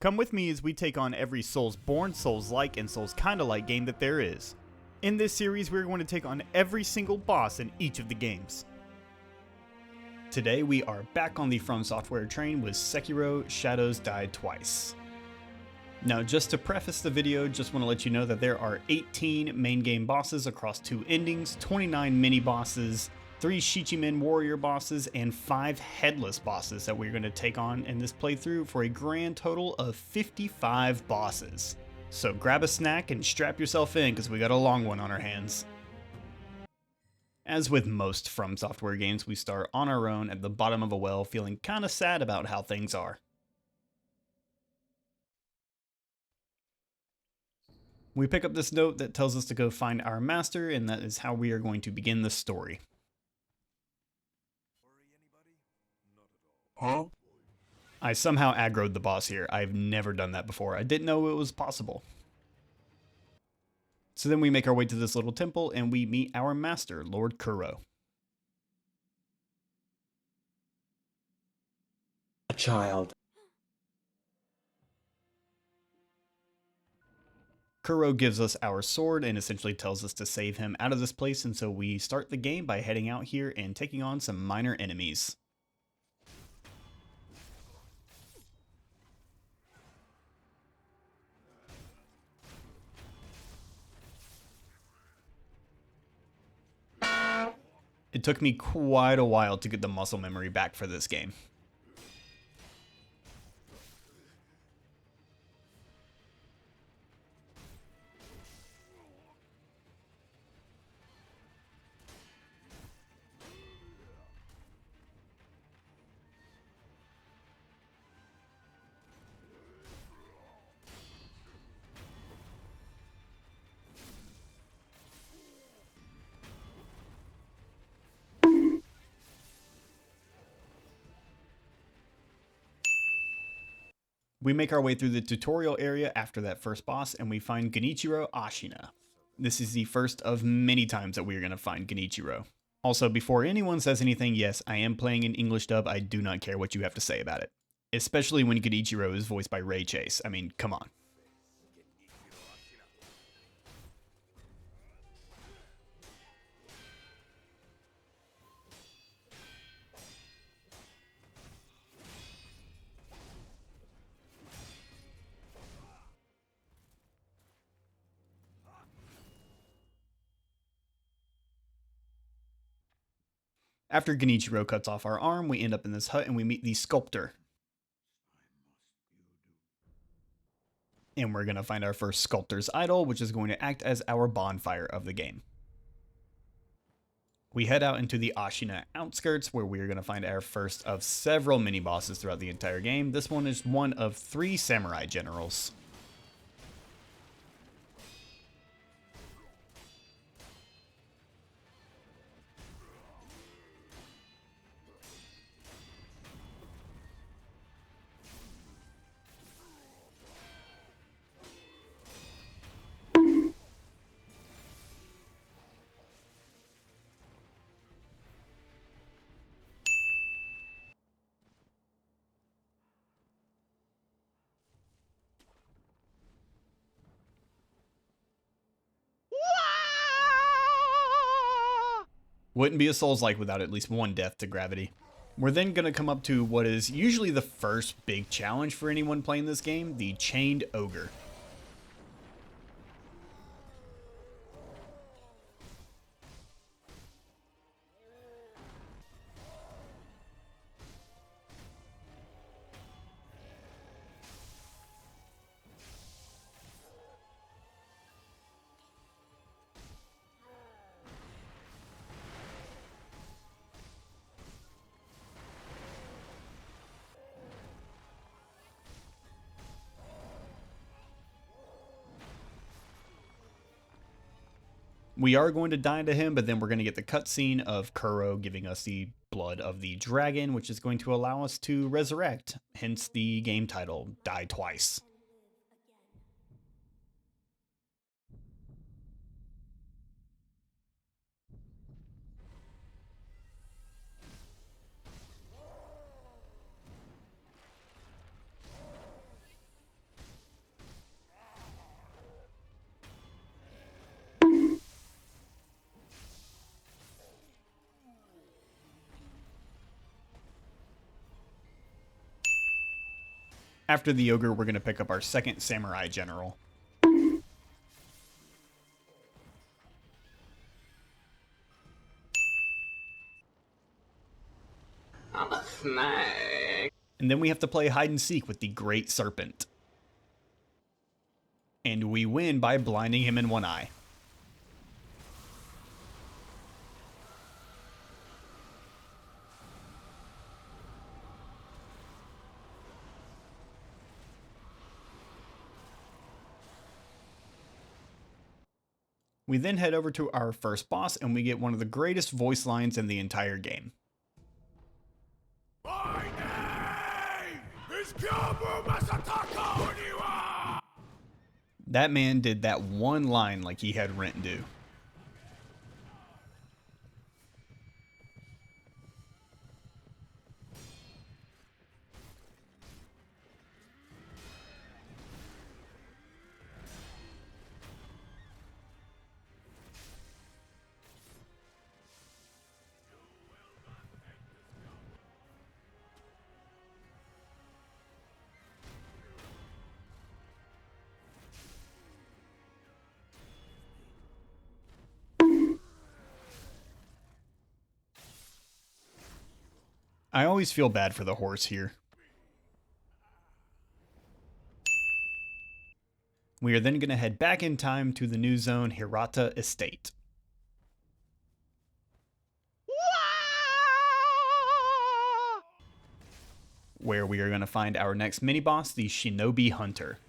Come with me as we take on every Soulsborne, Souls-like, and Souls-kinda-like game that there is. In this series, we're going to take on every single boss in each of the games. Today, we are back on the FromSoftware train with Sekiro: Shadows Die Twice. Now, just to preface the video, just want to let you know that there are 18 main game bosses across 2 endings, 29 mini-bosses, 3 Shichimen warrior bosses, and 5 headless bosses that we're going to take on in this playthrough for a grand total of 55 bosses. So grab a snack and strap yourself in because we got a long one on our hands. As with most FromSoftware games, we start on our own at the bottom of a well feeling kinda sad about how things are. We pick up this note that tells us to go find our master, and that is how we are going to begin the story. Huh? I somehow aggroed the boss here. I've never done that before. I didn't know it was possible. So then we make our way to this little temple and we meet our master, Lord Kuro. A child. Kuro gives us our sword and essentially tells us to save him out of this place, and so we start the game by heading out here and taking on some minor enemies. It took me quite a while to get the muscle memory back for this game. We make our way through the tutorial area after that first boss, and we find Genichiro Ashina. This is the first of many times that we are going to find Genichiro. Also, before anyone says anything, yes, I am playing in English dub. I do not care what you have to say about it. Especially when Genichiro is voiced by Ray Chase. I mean, come on. After Genichiro cuts off our arm, we end up in this hut and we meet the sculptor. And we're going to find our first sculptor's idol, which is going to act as our bonfire of the game. We head out into the Ashina outskirts, where we are going to find our first of several mini-bosses throughout the entire game. This one is one of 3 samurai generals. Wouldn't be a Souls-like without at least one death to gravity. We're then going to come up to what is usually the first big challenge for anyone playing this game, the Chained Ogre. We are going to die to him, but then we're going to get the cutscene of Kuro giving us the blood of the dragon, which is going to allow us to resurrect, hence the game title, Die Twice. After the ogre, we're going to pick up our second samurai general. I'm a snake. And then we have to play hide and seek with the great serpent. And we win by blinding him in one eye. We then head over to our first boss and we get one of the greatest voice lines in the entire game. My name is Kyobu Masataka Oniwa! That man did that one line like he had rent due. I always feel bad for the horse here. We are then going to head back in time to the new zone, Hirata Estate. Where we are going to find our next mini-boss, the Shinobi Hunter.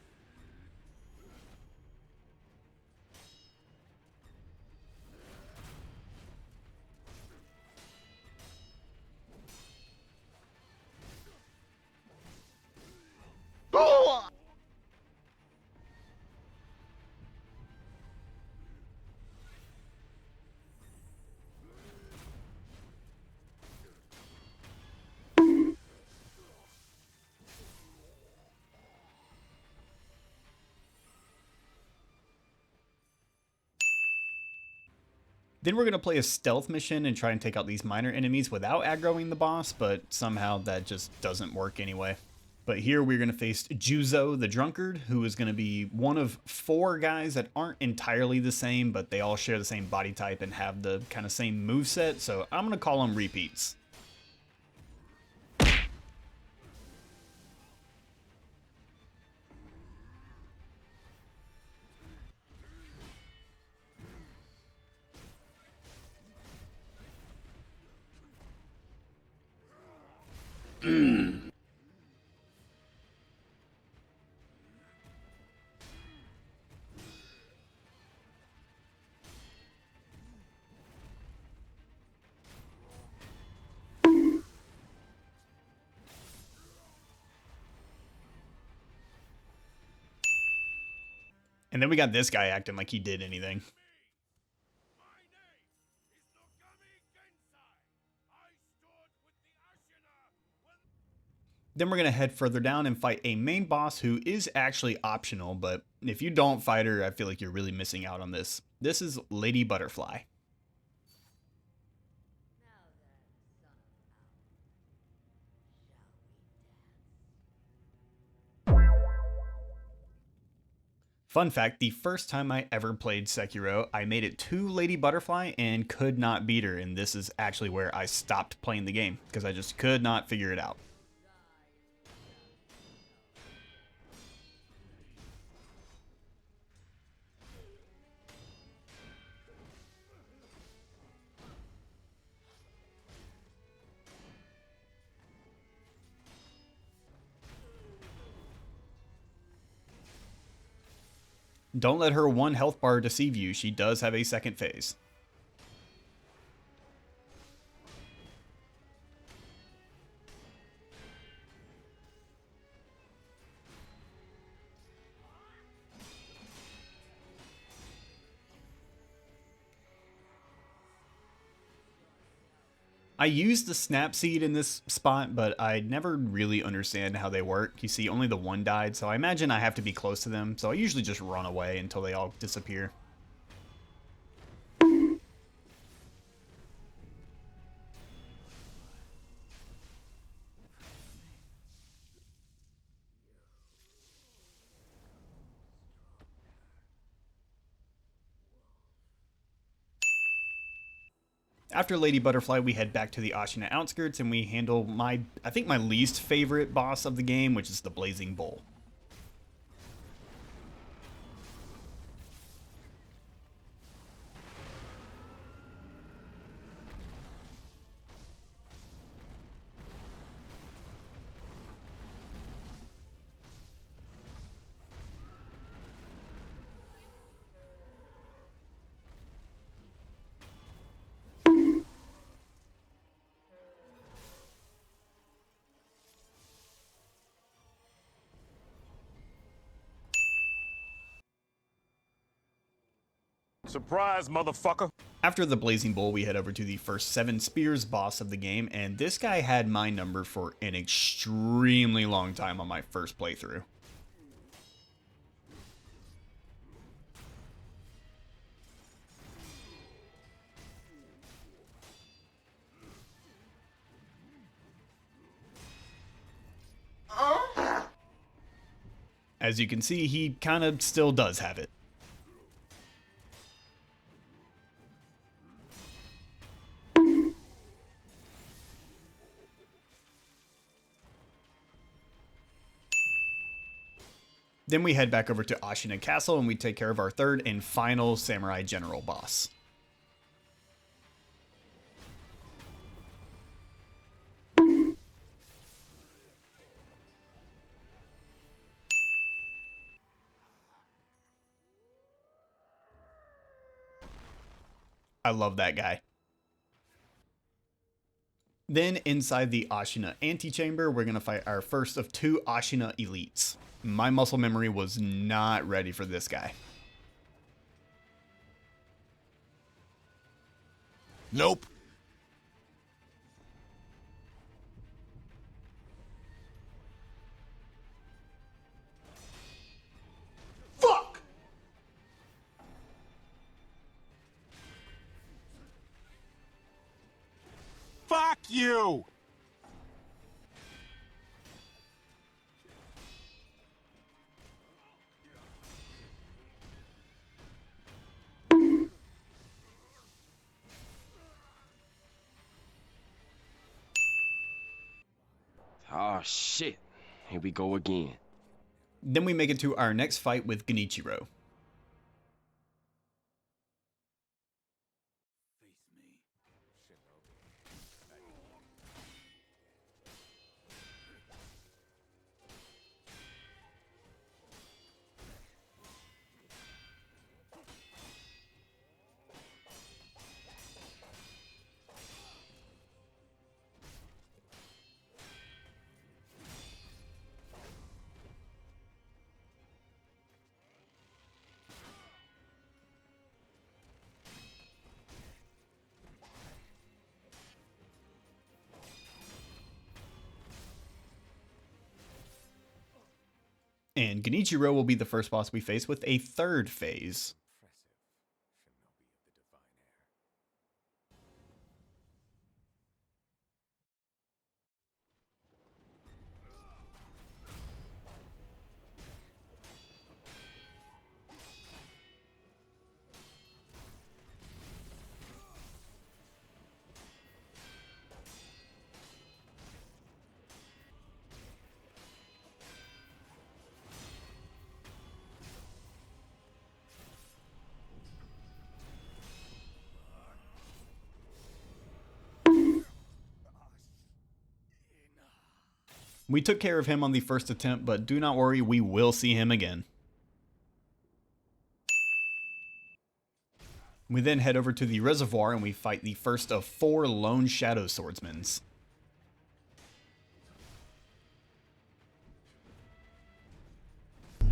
Then we're going to play a stealth mission and try and take out these minor enemies without aggroing the boss, but somehow that just doesn't work anyway. But here we're going to face Juzo the Drunkard, who is going to be one of 4 guys that aren't entirely the same, but they all share the same body type and have the kind of same moveset, so I'm going to call them repeats. And then we got this guy acting like he did anything. My name is Nogami Gensai. I stood with the Ashina when... Then we're going to head further down and fight a main boss who is actually optional, but if you don't fight her, I feel like you're really missing out on this. This is Lady Butterfly. Fun fact, the first time I ever played Sekiro, I made it to Lady Butterfly and could not beat her, and this is actually where I stopped playing the game, because I just could not figure it out. Don't let her 1 health bar deceive you, she does have a second phase. I used the snap seed in this spot, but I never really understand how they work. You see, only the 1 died, so I imagine I have to be close to them, so I usually just run away until they all disappear. After Lady Butterfly, we head back to the Ashina outskirts and we handle I think my least favorite boss of the game, which is the Blazing Bull. Surprise, motherfucker. After the Blazing Bull, we head over to the first 7 Spears boss of the game, and this guy had my number for an extremely long time on my first playthrough. As you can see, he kind of still does have it. Then we head back over to Ashina Castle and we take care of our third and final Samurai General boss. I love that guy. Then inside the Ashina antechamber, we're going to fight our first of 2 Ashina elites. My muscle memory was not ready for this guy. Nope. Fuck! Fuck you! Oh shit, here we go again. Then we make it to our next fight with Genichiro. And Genichiro will be the first boss we face with a third phase. We took care of him on the first attempt, but do not worry, we will see him again. We then head over to the reservoir and we fight the first of 4 lone shadow swordsmen.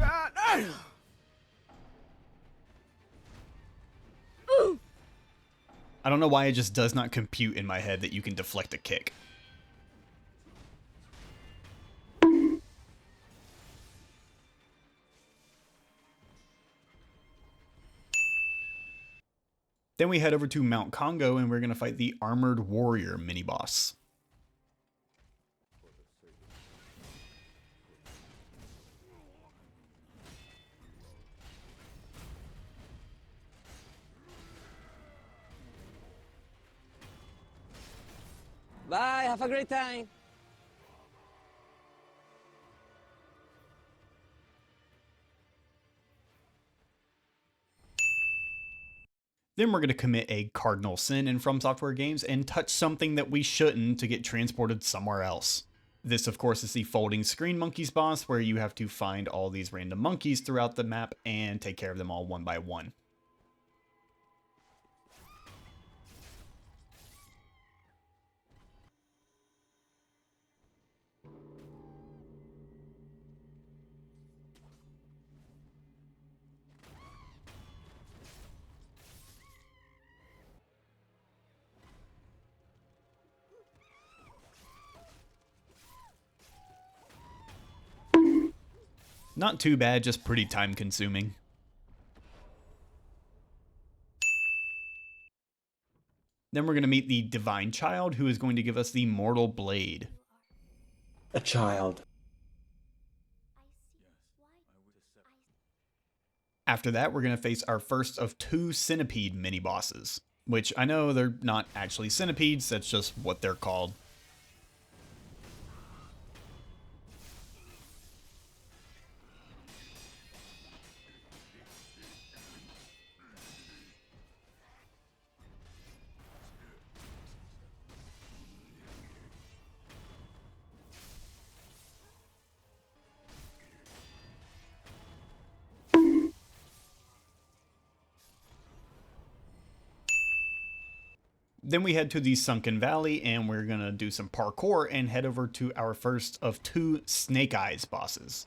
I don't know why it just does not compute in my head that you can deflect a kick. Then we head over to Mount Congo and we're going to fight the Armored Warrior mini-boss. Bye, have a great time. Then we're going to commit a cardinal sin in FromSoftware games and touch something that we shouldn't to get transported somewhere else. This, of course, is the folding screen monkeys boss, where you have to find all these random monkeys throughout the map and take care of them all one by one. Not too bad, just pretty time consuming. Then we're going to meet the divine child, who is going to give us the mortal blade. A child. After that, we're going to face our first of 2 centipede mini-bosses, which I know they're not actually centipedes, that's just what they're called. Then we head to the Sunken Valley, and we're going to do some parkour and head over to our first of 2 Snake Eyes bosses.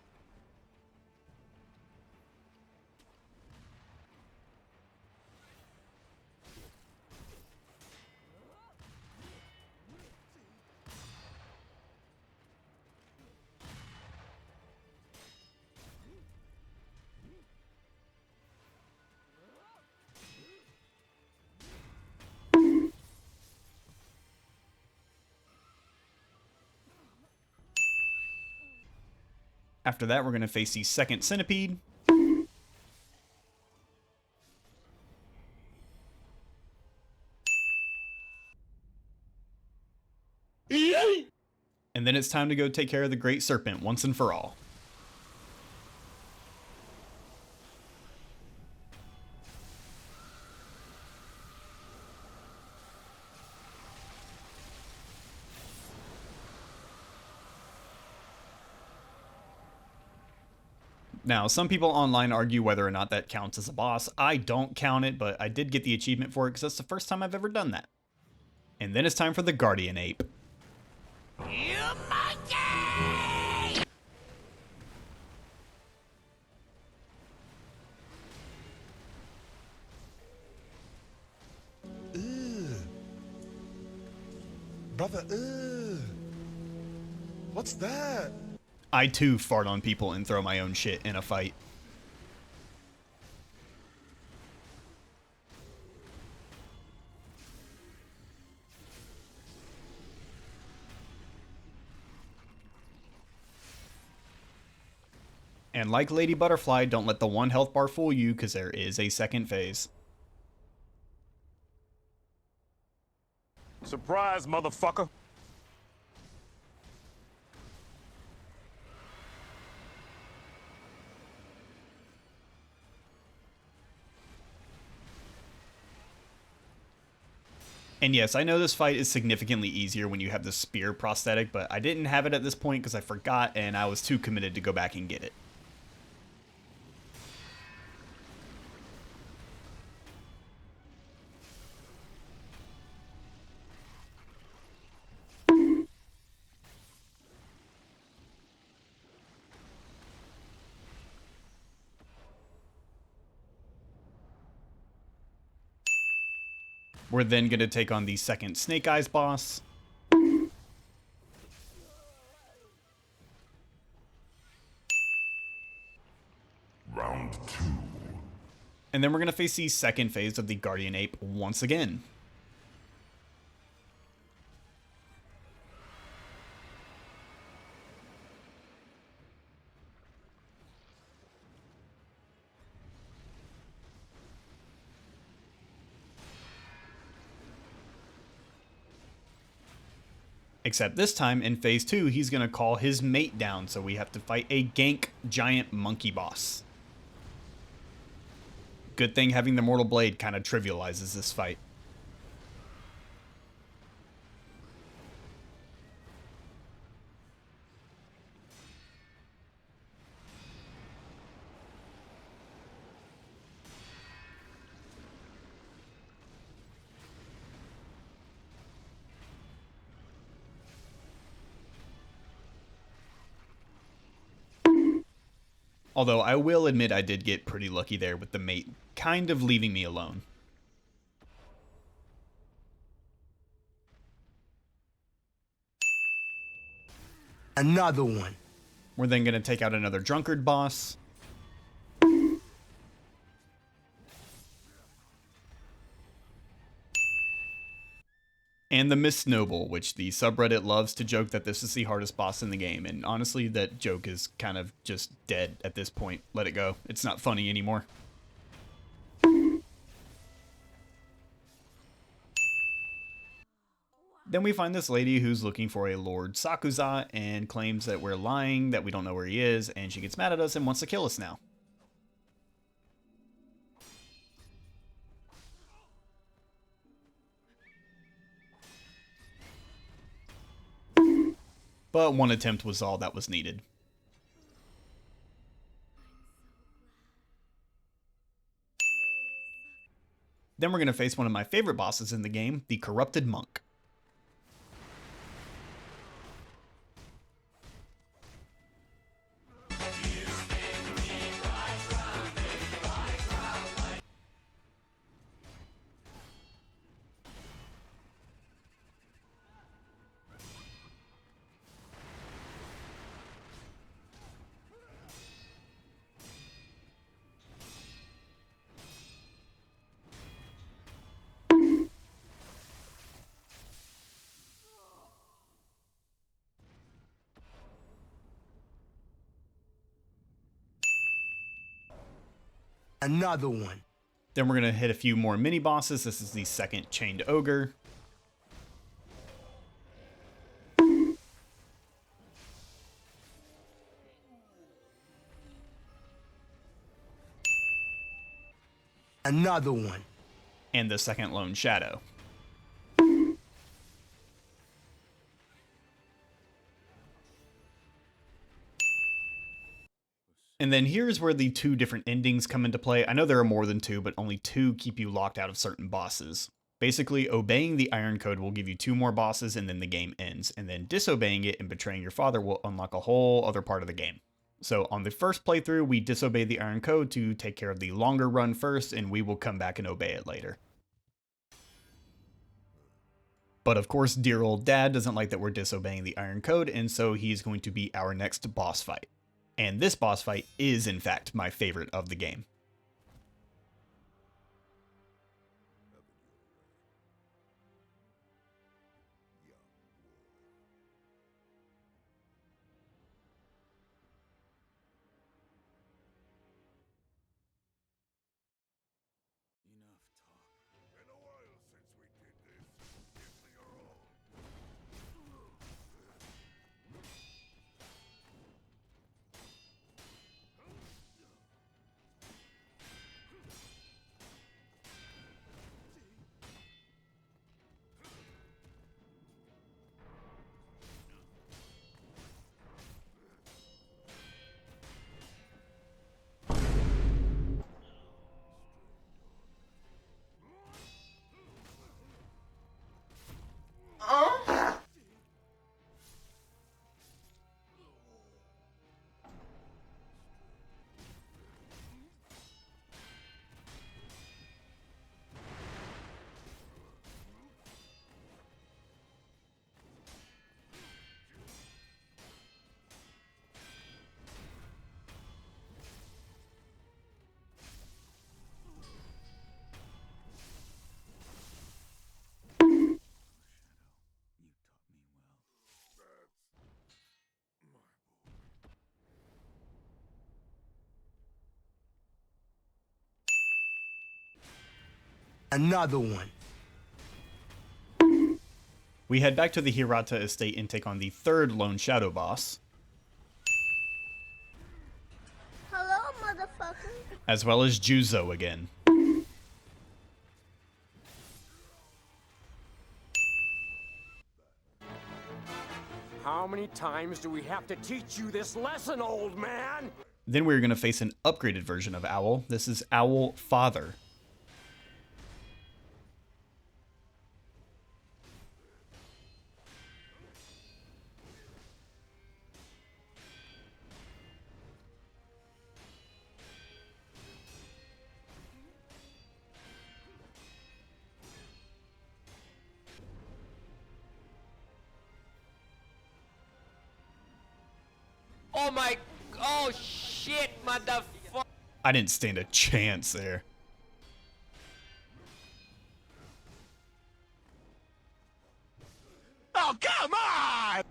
After that, we're going to face the second centipede. And then it's time to go take care of the Great Serpent once and for all. Now, some people online argue whether or not that counts as a boss. I don't count it, but I did get the achievement for it because that's the first time I've ever done that. And then it's time for the Guardian Ape. You monkey! Brother, what's that? I too fart on people and throw my own shit in a fight. And like Lady Butterfly, don't let the 1 health bar fool you, because there is a second phase. Surprise, motherfucker! And yes, I know this fight is significantly easier when you have the spear prosthetic, but I didn't have it at this point because I forgot and I was too committed to go back and get it. We're then going to take on the second Snake Eyes boss. Round 2. And then we're going to face the second phase of the Guardian Ape once again. Except this time in phase 2, he's going to call his mate down, so we have to fight a gank giant monkey boss. Good thing having the Mortal Blade kind of trivializes this fight. Although I will admit I did get pretty lucky there with the mate kind of leaving me alone. Another one. We're then going to take out another drunkard boss. And the Miss Noble, which the subreddit loves to joke that this is the hardest boss in the game. And honestly, that joke is kind of just dead at this point. Let it go. It's not funny anymore. Then we find this lady who's looking for a Lord Sakuza and claims that we're lying, that we don't know where he is, and she gets mad at us and wants to kill us now. But one attempt was all that was needed. Then we're going to face one of my favorite bosses in the game, the Corrupted Monk. Another one. Then we're going to hit a few more mini bosses. This is the second Chained Ogre. Another one. And the second Lone Shadow. And then here's where the two different endings come into play. I know there are more than two, but only two keep you locked out of certain bosses. Basically, obeying the Iron Code will give you two more bosses and then the game ends. And then disobeying it and betraying your father will unlock a whole other part of the game. So on the first playthrough, we disobey the Iron Code to take care of the longer run first, and we will come back and obey it later. But of course, dear old dad doesn't like that we're disobeying the Iron Code, and so he's going to be our next boss fight. And this boss fight is, in fact, my favorite of the game. Been a while since we did this. Give me your all. Another one. We head back to the Hirata estate and take on the third Lone Shadow boss, Hello, motherfucker. as well as Juzo again. How many times do we have to teach you this lesson, old man? Then we're going to face an upgraded version of Owl. This is Owl Father. Oh shit, motherfucker. I didn't stand a chance there. Oh, come on!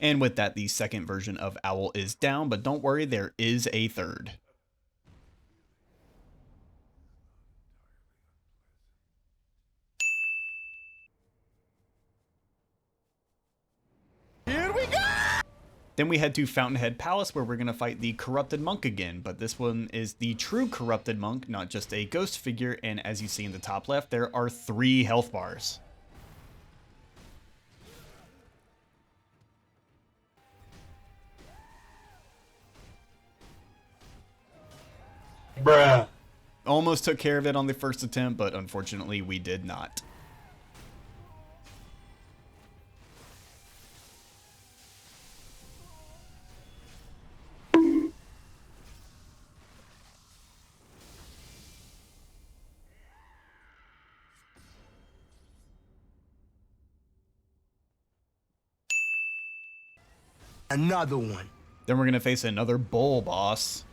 And with that, the second version of Owl is down, but don't worry, there is a third. Here we go! Then we head to Fountainhead Palace, where we're going to fight the Corrupted Monk again, but this one is the true Corrupted Monk, not just a ghost figure, and as you see in the top left, there are 3 health bars. Bruh. Almost took care of it on the first attempt, but unfortunately we did not. Another one. Then we're going to face another bull boss.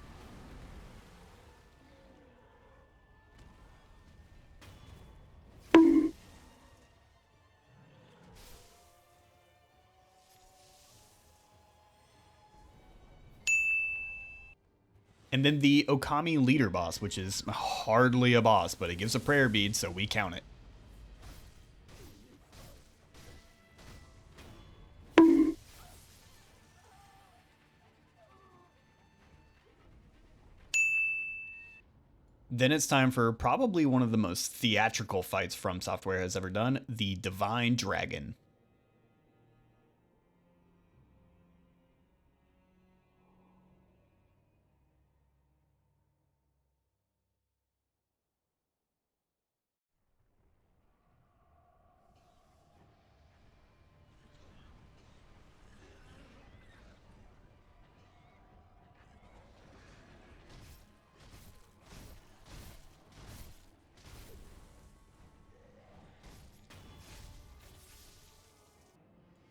And then the Okami leader boss, which is hardly a boss, but it gives a prayer bead, so we count it. Then it's time for probably one of the most theatrical fights FromSoftware has ever done, the Divine Dragon.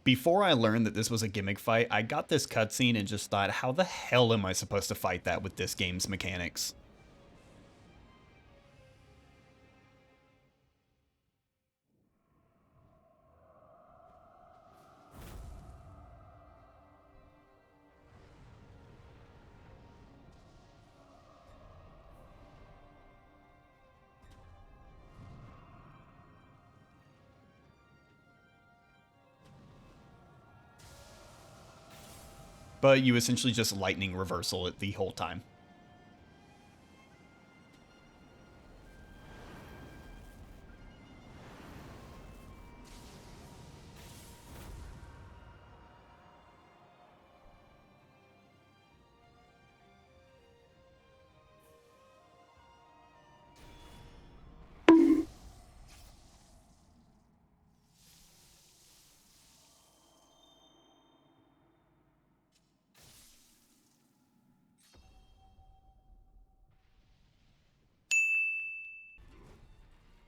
Before I learned that this was a gimmick fight, I got this cutscene and just thought, how the hell am I supposed to fight that with this game's mechanics? But you essentially just lightning reversal it the whole time.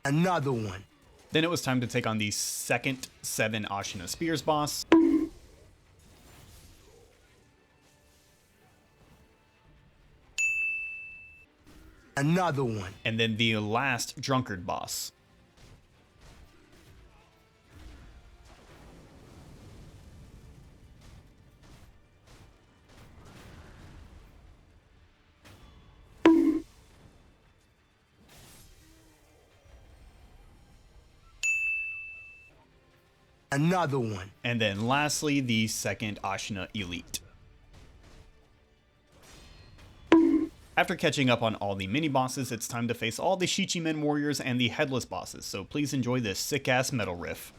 Another one. Then it was time to take on the second 7 Ashina Spears boss. Another one. And then the last Drunkard boss. Another one. And then lastly, the second Ashina Elite. After catching up on all the mini-bosses, it's time to face all the Shichimen warriors and the headless bosses, so please enjoy this sick-ass metal riff.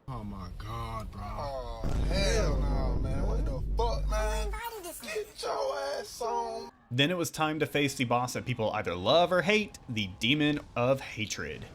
Oh my god, bro. Oh, hell no, man. What the fuck, man? Get your ass on. Then it was time to face the boss that people either love or hate, the Demon of Hatred.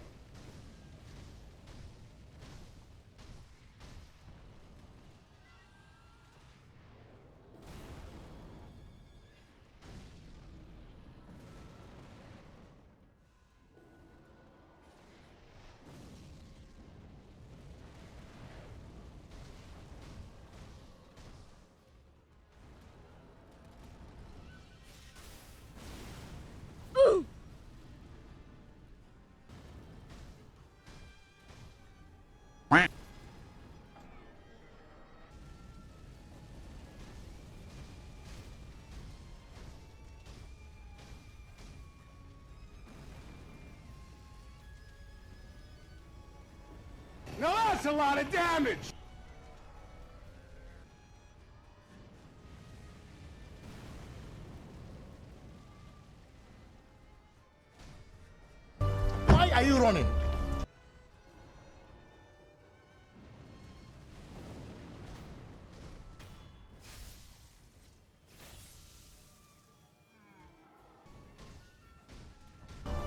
Now that's a lot of damage! Why are you running?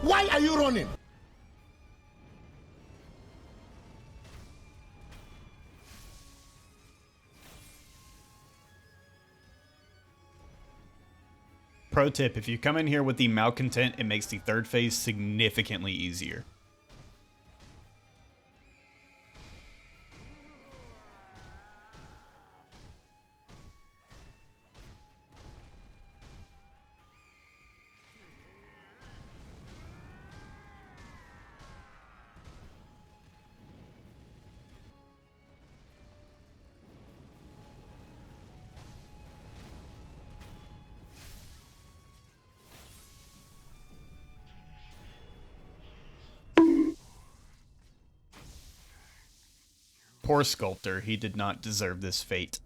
Why are you running? Pro tip, if you come in here with the malcontent, it makes the third phase significantly easier. Poor sculptor, he did not deserve this fate.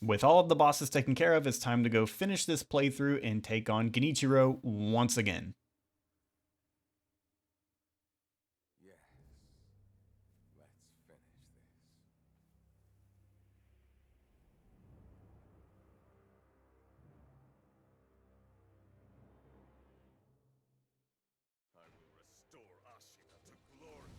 With all of the bosses taken care of, it's time to go finish this playthrough and take on Genichiro once again. Restore Ashina to glory.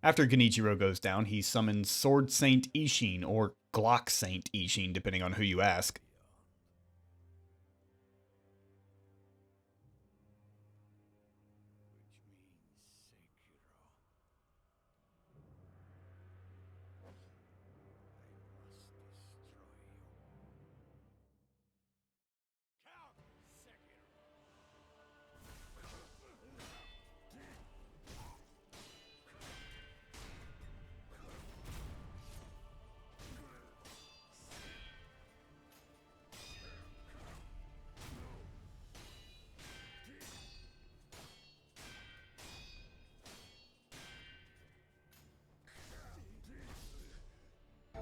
After Genichiro goes down, he summons Sword Saint Ishin, or Glock Saint Ishin, depending on who you ask.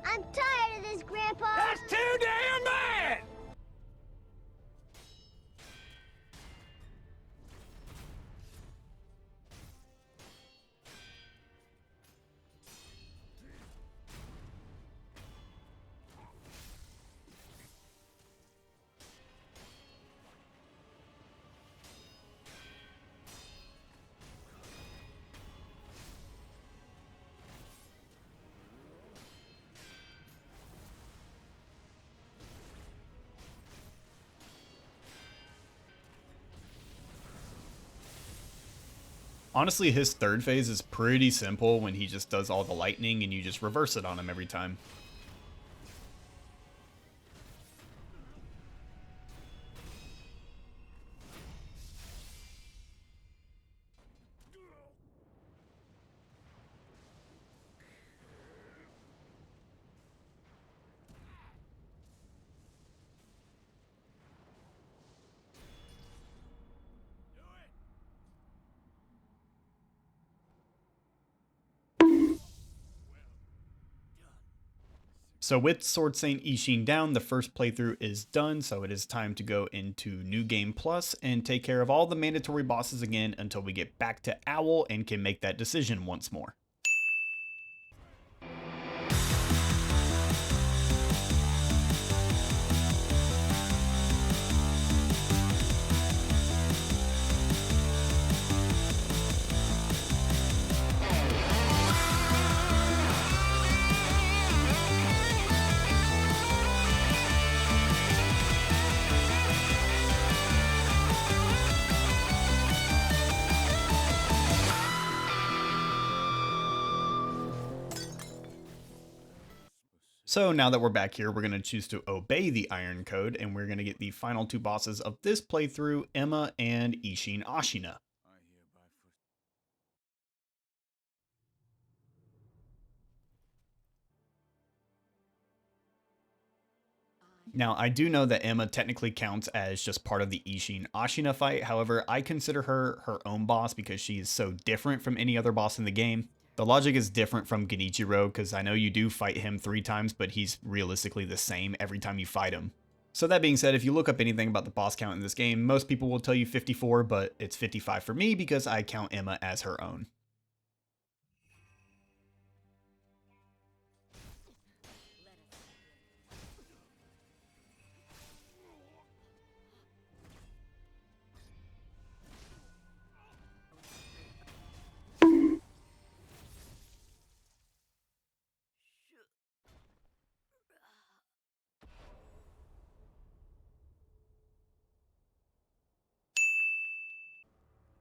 I'm tired of this, Grandpa. That's too damn bad! Honestly, his third phase is pretty simple when he just does all the lightning and you just reverse it on him every time. So with Sword Saint Ishin down, the first playthrough is done, so it is time to go into New Game Plus and take care of all the mandatory bosses again until we get back to Owl and can make that decision once more. So now that we're back here, we're going to choose to obey the Iron Code, and we're going to get the final two bosses of this playthrough, Emma and Ishin Ashina. Now, I do know that Emma technically counts as just part of the Ishin Ashina fight. However, I consider her her own boss because she is so different from any other boss in the game. The logic is different from Genichiro because I know you do fight him 3 times, but he's realistically the same every time you fight him. So that being said, if you look up anything about the boss count in this game, most people will tell you 54, but it's 55 for me because I count Emma as her own.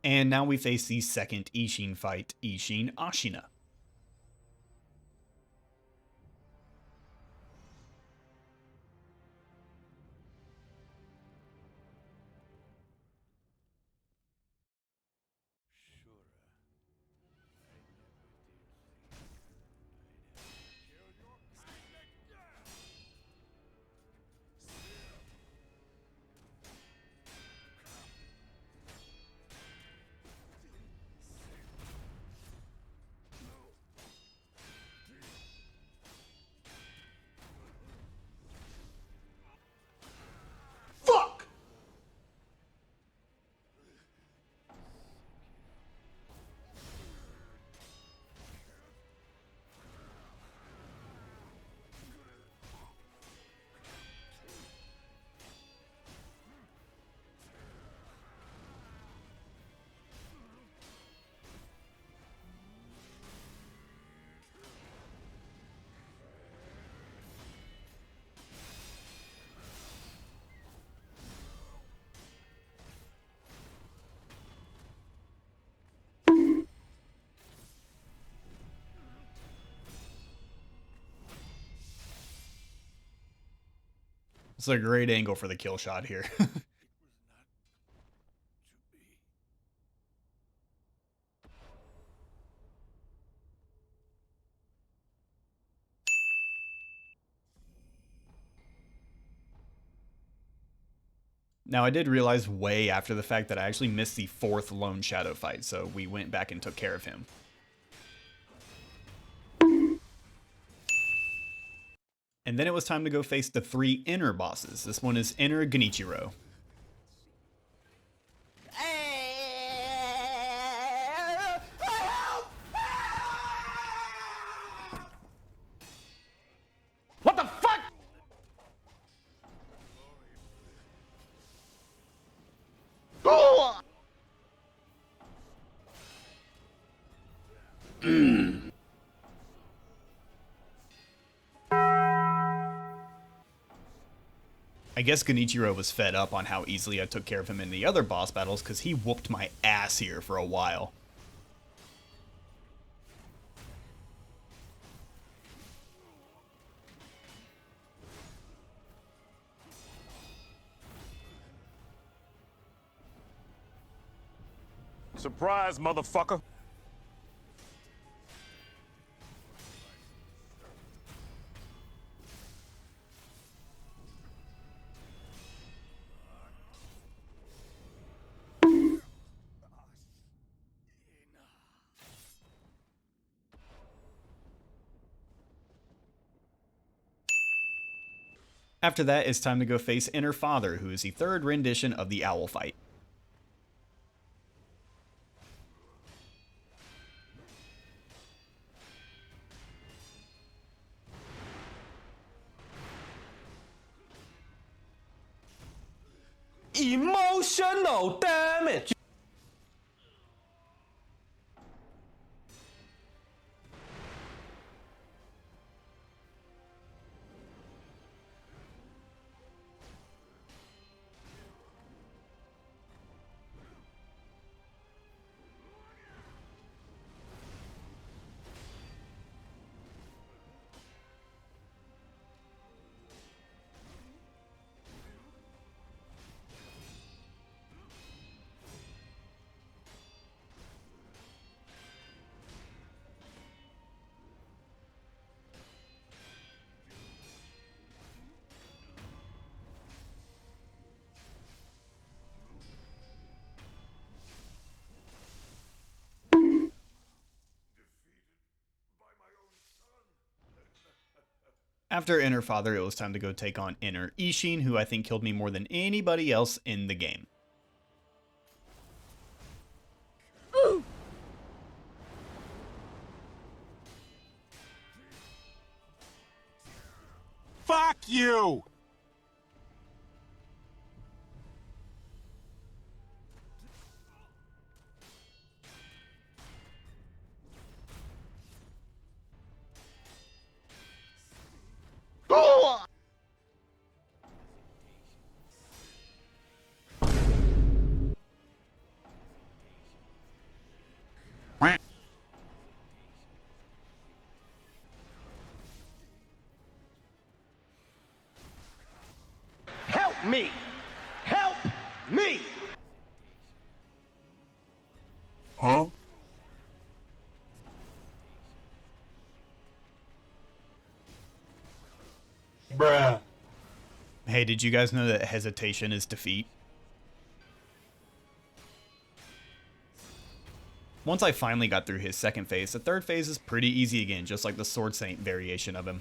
And now we face the second Ishin fight, Ishin Ashina. It's a great angle for the kill shot here. Now, I did realize way after the fact that I actually missed the 4th Lone Shadow fight, so we went back and took care of him. And then it was time to go face the 3 inner bosses. This one is Inner Genichiro. What the fuck? I guess Genichiro was fed up on how easily I took care of him in the other boss battles because he whooped my ass here for a while. Surprise, motherfucker. After that, it's time to go face Inner Father, who is the 3rd rendition of the Owl fight. Emotional damage. After Inner Father, it was time to go take on Inner Ishin, who I think killed me more than anybody else in the game. Fuck you! Help me! Help me! Huh? Bruh. Hey, did you guys know that hesitation is defeat? Once I finally got through his 2nd phase, the 3rd phase is pretty easy again, just like the Sword Saint variation of him.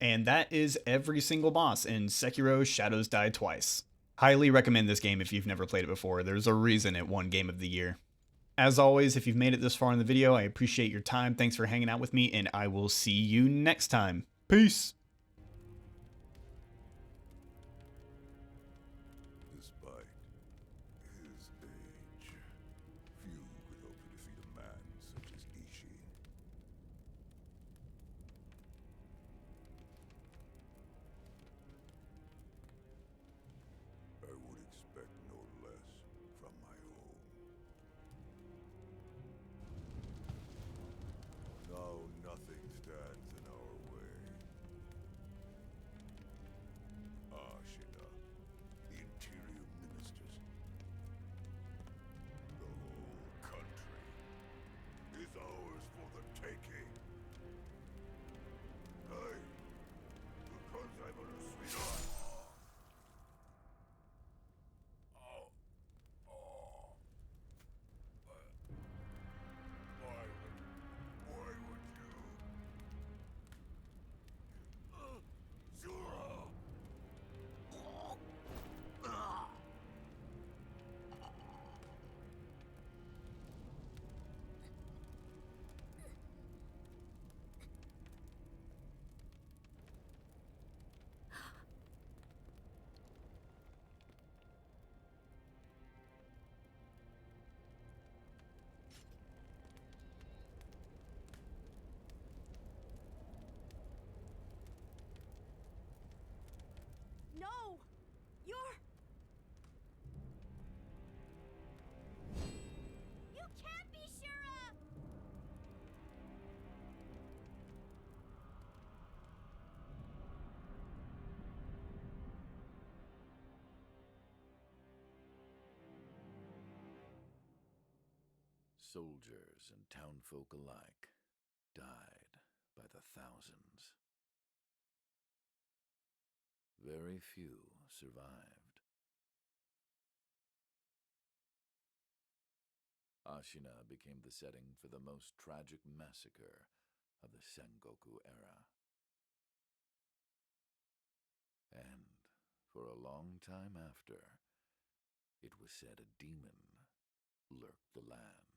And that is every single boss in Sekiro Shadows Die Twice. Highly recommend this game if you've never played it before. There's a reason it won Game of the Year. As always, if you've made it this far in the video, I appreciate your time. Thanks for hanging out with me, and I will see you next time. Peace! Despite his age, few could hope to defeat a man such as Ishii. I would expect no less from my home. Now nothing stands in our way. Ashina, the interior ministers, the whole country is ours for the taking. Because I'm a sweetheart. Why would you? Zura! No! You're... You can't be Shura! Soldiers and townfolk alike died by the thousands. Very few survived. Ashina became the setting for the most tragic massacre of the Sengoku era. And for a long time after, it was said a demon lurked the land.